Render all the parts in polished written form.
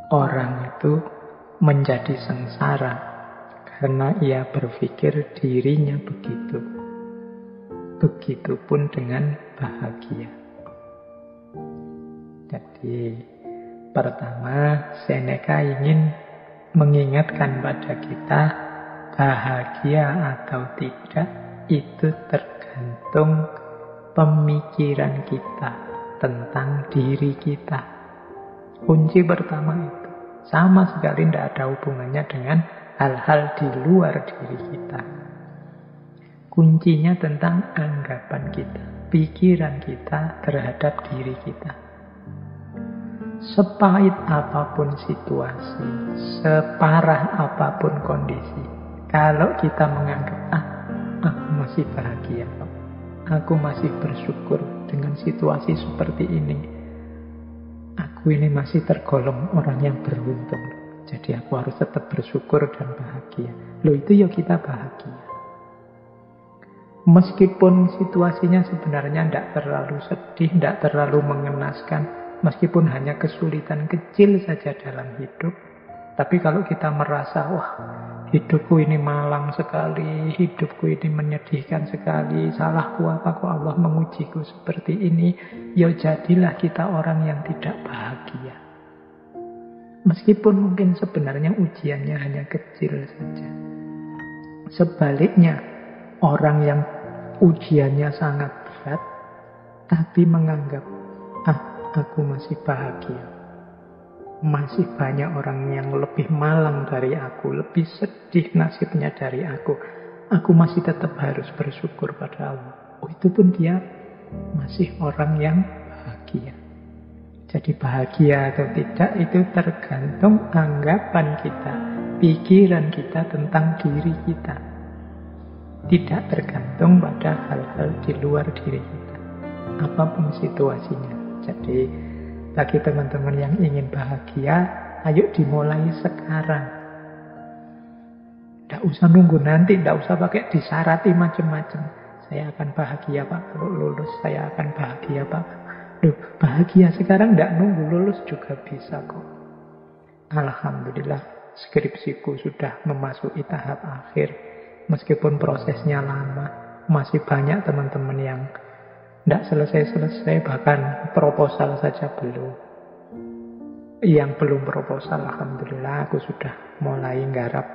orang itu menjadi sengsara karena ia berpikir dirinya begitu. Begitupun dengan bahagia. Jadi, pertama, Seneca ingin mengingatkan pada kita, bahagia atau tidak itu tergantung pemikiran kita tentang diri kita. Kunci pertama itu sama sekali tidak ada hubungannya dengan hal-hal di luar diri kita. Kuncinya tentang anggapan kita, pikiran kita terhadap diri kita. Sepahit apapun situasi, separah apapun kondisi, kalau kita menganggap, aku masih bahagia, aku masih bersyukur dengan situasi seperti ini, aku ini masih tergolong orang yang beruntung, jadi aku harus tetap bersyukur dan bahagia. Loh, itu ya kita bahagia. Meskipun situasinya sebenarnya tidak terlalu sedih, tidak terlalu mengenaskan, meskipun hanya kesulitan kecil saja dalam hidup, tapi kalau kita merasa, wah, hidupku ini malang sekali, hidupku ini menyedihkan sekali, salahku apa kok Allah mengujiku seperti ini, ya jadilah kita orang yang tidak bahagia. Meskipun mungkin sebenarnya ujiannya hanya kecil saja. Sebaliknya, orang yang ujiannya sangat berat, tapi menganggap, aku masih bahagia. Masih banyak orang yang lebih malang dari aku, lebih sedih nasibnya dari aku. Aku masih tetap harus bersyukur pada Allah. Itu pun dia masih orang yang bahagia. Jadi bahagia atau tidak itu tergantung anggapan kita, pikiran kita tentang diri kita. Tidak tergantung pada hal-hal di luar diri kita, apapun situasinya. Jadi bagi teman-teman yang ingin bahagia, ayo dimulai sekarang. Tidak usah nunggu nanti, tidak usah pakai disarati macam-macam. Saya akan bahagia Pak kalau lulus, saya akan bahagia Pak. Loh, bahagia sekarang tidak nunggu, lulus juga bisa kok. Alhamdulillah, skripsiku sudah memasuki tahap akhir. Meskipun prosesnya lama, masih banyak teman-teman yang tidak selesai-selesai, bahkan proposal saja belum. Yang belum proposal, alhamdulillah aku sudah mulai nggarap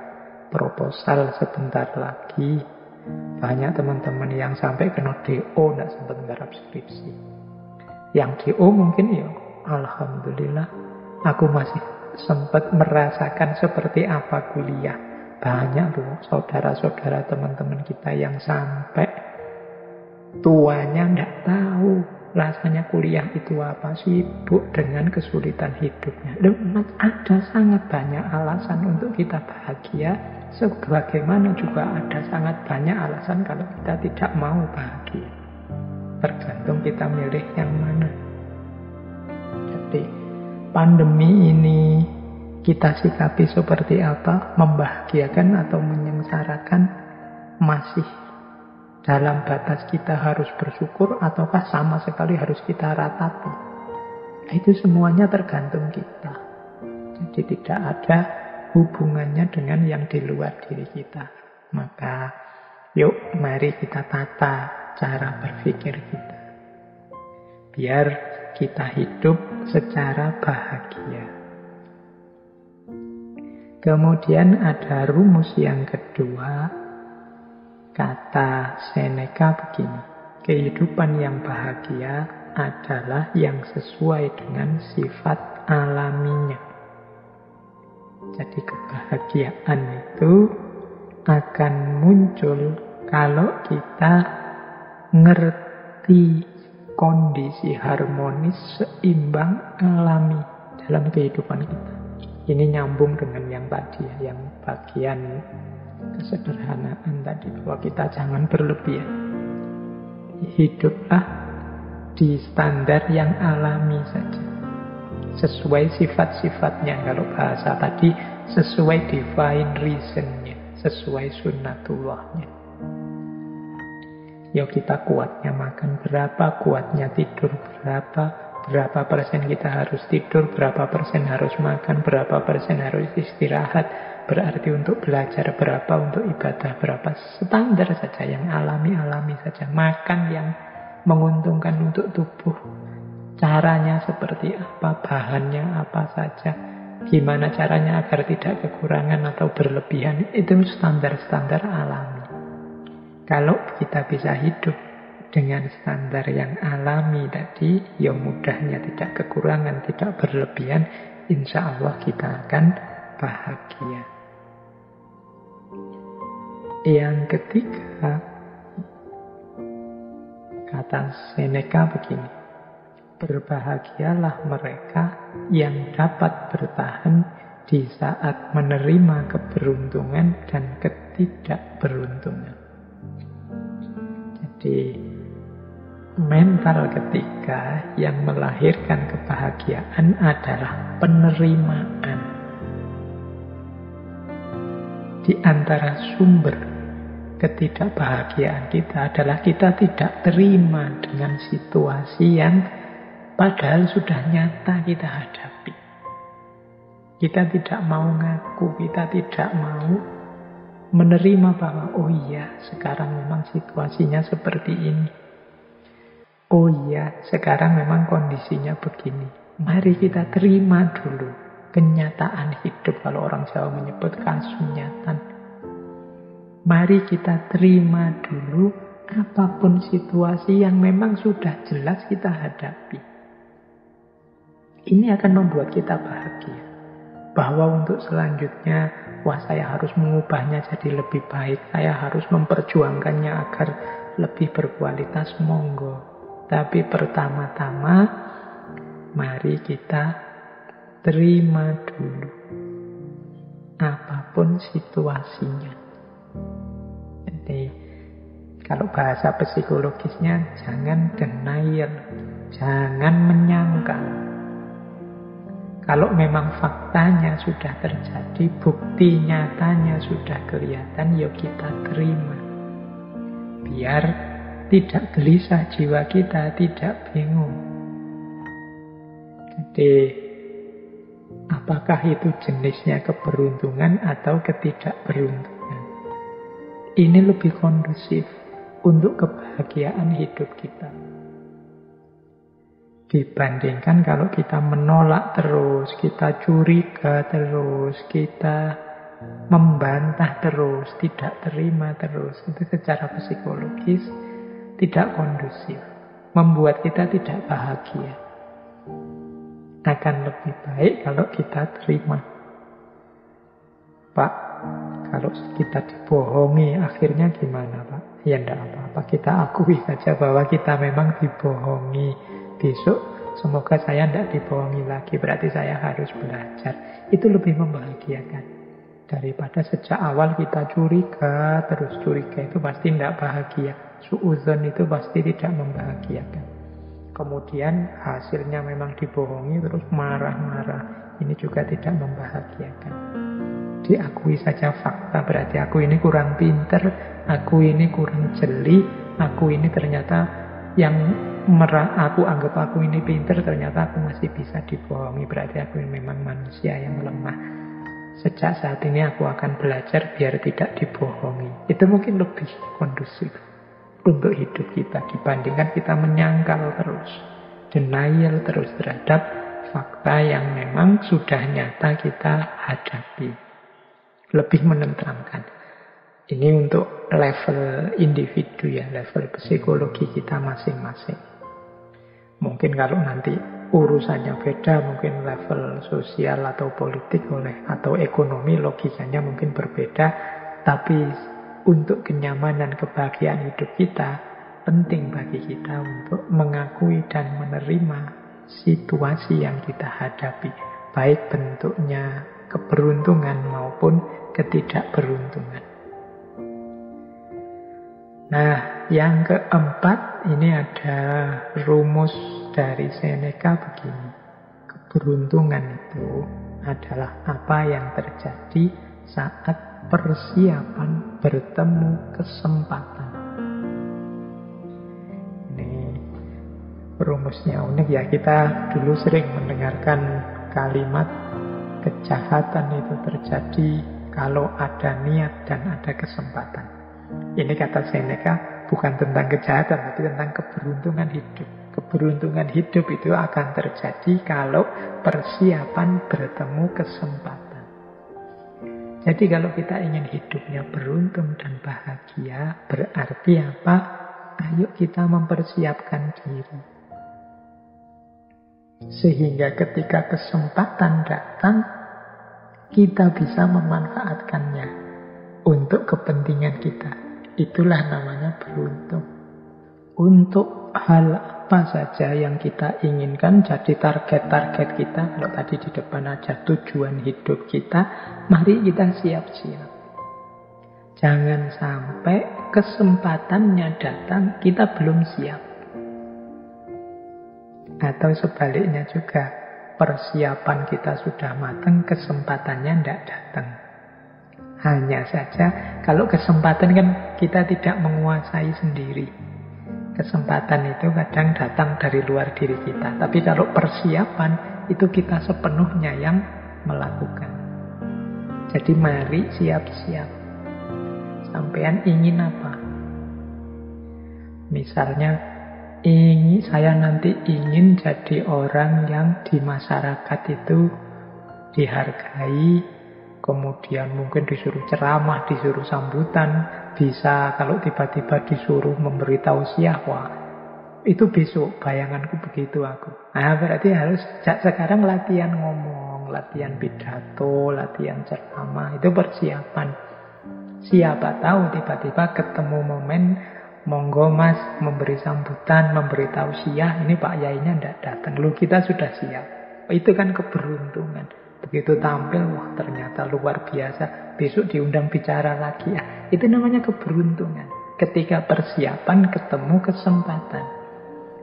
proposal sebentar lagi. Banyak teman-teman yang sampai kena DO tidak sempat nggarap skripsi. Yang DO mungkin ya, alhamdulillah aku masih sempat merasakan seperti apa kuliah. Banyak loh saudara-saudara teman-teman kita yang sampai tuanya tidak tahu rasanya kuliah itu apa, sibuk dengan kesulitan hidupnya. Loh, ada sangat banyak alasan untuk kita bahagia, sebagaimana juga ada sangat banyak alasan kalau kita tidak mau bahagia. Tergantung kita milih yang mana. Jadi pandemi ini kita sikapi seperti apa, membahagiakan atau menyengsarakan, masih dalam batas kita harus bersyukur ataukah sama sekali harus kita ratapi. Itu semuanya tergantung kita. Jadi tidak ada hubungannya dengan yang di luar diri kita. Maka yuk mari kita tata cara berpikir kita, biar kita hidup secara bahagia. Kemudian ada rumus yang kedua, kata Seneca begini, kehidupan yang bahagia adalah yang sesuai dengan sifat alaminya. Jadi kebahagiaan itu akan muncul kalau kita ngerti kondisi harmonis, seimbang, alami dalam kehidupan kita. Ini nyambung dengan yang tadi ya, yang bagian kesederhanaan tadi, bahwa kita jangan berlebihan. Hiduplah di standar yang alami saja, sesuai sifat-sifatnya. Kalau bahasa tadi, sesuai divine reason-nya, sesuai sunnatullahnya. Ya kita kuatnya makan berapa, kuatnya tidur berapa, Berapa persen kita harus tidur, berapa persen harus makan, berapa persen harus istirahat. Berarti untuk belajar berapa, untuk ibadah berapa. Standar saja, yang alami-alami saja. Makan yang menguntungkan untuk tubuh. Caranya seperti apa, bahannya apa saja. Gimana caranya agar tidak kekurangan atau berlebihan. Itu standar-standar alami. Kalau kita bisa hidup dengan standar yang alami tadi, ya mudahnya tidak kekurangan, tidak berlebihan, insya Allah kita akan bahagia. Yang ketiga, kata Seneca begini, berbahagialah mereka yang dapat bertahan di saat menerima keberuntungan dan ketidakberuntungan. Jadi, mental ketiga yang melahirkan kebahagiaan adalah penerimaan. Di antara sumber ketidakbahagiaan kita adalah kita tidak terima dengan situasi yang padahal sudah nyata kita hadapi. Kita tidak mau ngaku, kita tidak mau menerima bahwa oh iya, sekarang memang situasinya seperti ini. Oh iya, sekarang memang kondisinya begini. Mari kita terima dulu kenyataan hidup. Kalau orang Jawa menyebut kasunyatan. Mari kita terima dulu apapun situasi yang memang sudah jelas kita hadapi. Ini akan membuat kita bahagia. Bahwa untuk selanjutnya, wah saya harus mengubahnya jadi lebih baik. Saya harus memperjuangkannya agar lebih berkualitas, monggo. Tapi pertama-tama, mari kita terima dulu apapun situasinya. Jadi, kalau bahasa psikologisnya, jangan denial, jangan menyangkal. Kalau memang faktanya sudah terjadi, bukti nyatanya sudah kelihatan, yuk kita terima. Biar tidak gelisah jiwa kita, tidak bingung. Jadi, apakah itu jenisnya keberuntungan atau ketidakberuntungan? Ini lebih kondusif untuk kebahagiaan hidup kita. Dibandingkan kalau kita menolak terus, kita curiga terus, kita membantah terus, tidak terima terus. Itu secara psikologis tidak kondusif, membuat kita tidak bahagia. Akan lebih baik kalau kita terima. Pak, kalau kita dibohongi, akhirnya gimana Pak? Ya enggak apa-apa, kita akui saja bahwa kita memang dibohongi. Besok semoga saya tidak dibohongi lagi, berarti saya harus belajar. Itu lebih membahagiakan daripada sejak awal kita curiga, terus curiga itu pasti tidak bahagia. Suudzon itu pasti tidak membahagiakan. Kemudian hasilnya memang dibohongi, terus marah-marah. Ini juga tidak membahagiakan. Diakui saja fakta, berarti aku ini kurang pinter, aku ini kurang jeli, aku ini ternyata yang aku anggap aku ini pinter, ternyata aku masih bisa dibohongi, berarti aku ini memang manusia yang lemah. Sejak saat ini aku akan belajar biar tidak dibohongi. Itu mungkin lebih kondusif untuk hidup kita dibandingkan kita menyangkal terus, denial terus terhadap fakta yang memang sudah nyata kita hadapi. Lebih menenteramkan. Ini untuk level individu ya, level psikologi kita masing-masing. Mungkin kalau nanti urusannya beda, mungkin level sosial atau politik atau ekonomi logikanya mungkin berbeda, tapi untuk kenyamanan kebahagiaan hidup kita, penting bagi kita untuk mengakui dan menerima situasi yang kita hadapi, baik bentuknya keberuntungan maupun ketidakberuntungan. Nah, yang keempat, ini ada rumus dari Seneca begini. Keberuntungan itu adalah apa yang terjadi saat persiapan bertemu kesempatan. Ini Rumusnya unik ya, kita dulu sering mendengarkan kalimat kejahatan itu terjadi kalau ada niat dan ada kesempatan. Ini kata Seneca bukan tentang kejahatan, tapi tentang keberuntungan hidup. Keberuntungan hidup itu akan terjadi kalau persiapan bertemu kesempatan. Jadi kalau kita ingin hidupnya beruntung dan bahagia, berarti apa? Ayo kita mempersiapkan diri. Sehingga ketika kesempatan datang, kita bisa memanfaatkannya untuk kepentingan kita. Itulah namanya beruntung. Untuk hal apa saja yang kita inginkan jadi target-target kita, kalau tadi di depan ada tujuan hidup kita, mari kita siap-siap. Jangan sampai kesempatannya datang, kita belum siap. Atau sebaliknya juga, persiapan kita sudah matang, kesempatannya tidak datang. Hanya saja, kalau kesempatan kan kita tidak menguasai sendiri. Kesempatan itu kadang datang dari luar diri kita. Tapi kalau persiapan, itu kita sepenuhnya yang melakukan. Jadi mari siap-siap. Sampean ingin apa? Misalnya, saya nanti ingin jadi orang yang di masyarakat itu dihargai, kemudian mungkin disuruh ceramah, disuruh sambutan, bisa kalau tiba-tiba disuruh memberi tausiah, wah, itu besok bayanganku begitu aku. Nah, berarti harus sekarang latihan ngomong, latihan pidato, latihan ceramah, itu persiapan. Siapa tahu tiba-tiba ketemu momen, monggo mas memberi sambutan, memberi tausiah, ini Pak Yainya tidak datang, lu kita sudah siap. Itu kan keberuntungan. Begitu tampil, wah ternyata luar biasa, besok diundang bicara lagi. Ya, itu namanya keberuntungan. Ketika persiapan ketemu kesempatan.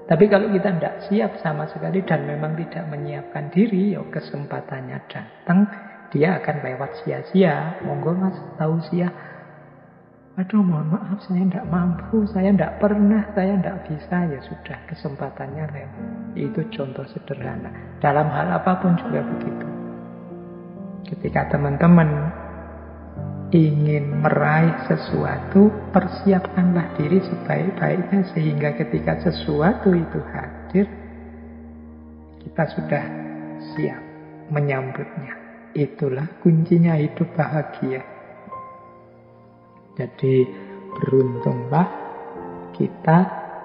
Tapi kalau kita tidak siap sama sekali dan memang tidak menyiapkan diri, ya kesempatannya datang, dia akan lewat sia-sia. Monggo mas tausiah. Aduh mohon maaf saya tidak mampu, saya tidak pernah, saya tidak bisa. Ya sudah, kesempatannya lewat. Itu contoh sederhana. Dalam hal apapun juga begitu. Ketika teman-teman ingin meraih sesuatu, persiapkanlah diri sebaik-baiknya sehingga ketika sesuatu itu hadir, kita sudah siap menyambutnya. Itulah kuncinya hidup bahagia. Jadi beruntunglah kita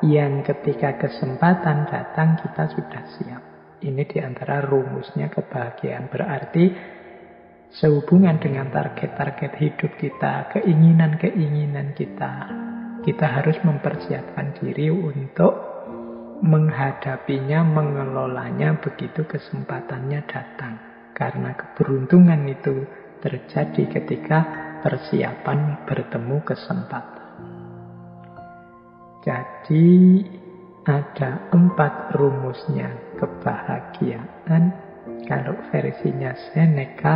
yang ketika kesempatan datang kita sudah siap. Ini diantara rumusnya kebahagiaan. Berarti sehubungan dengan target-target hidup kita, keinginan-keinginan kita, kita harus mempersiapkan diri untuk menghadapinya, mengelolanya begitu kesempatannya datang. Karena keberuntungan itu terjadi ketika persiapan bertemu kesempatan. Jadi ada 4 rumusnya kebahagiaan. Kalau versinya Seneca,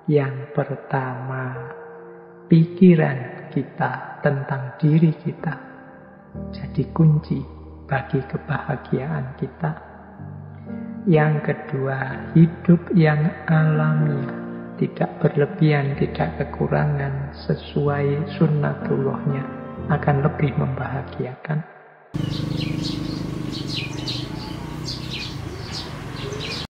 yang pertama, pikiran kita tentang diri kita jadi kunci bagi kebahagiaan kita. Yang kedua, hidup yang alami, tidak berlebihan, tidak kekurangan, sesuai sunnatullahnya, akan lebih membahagiakan.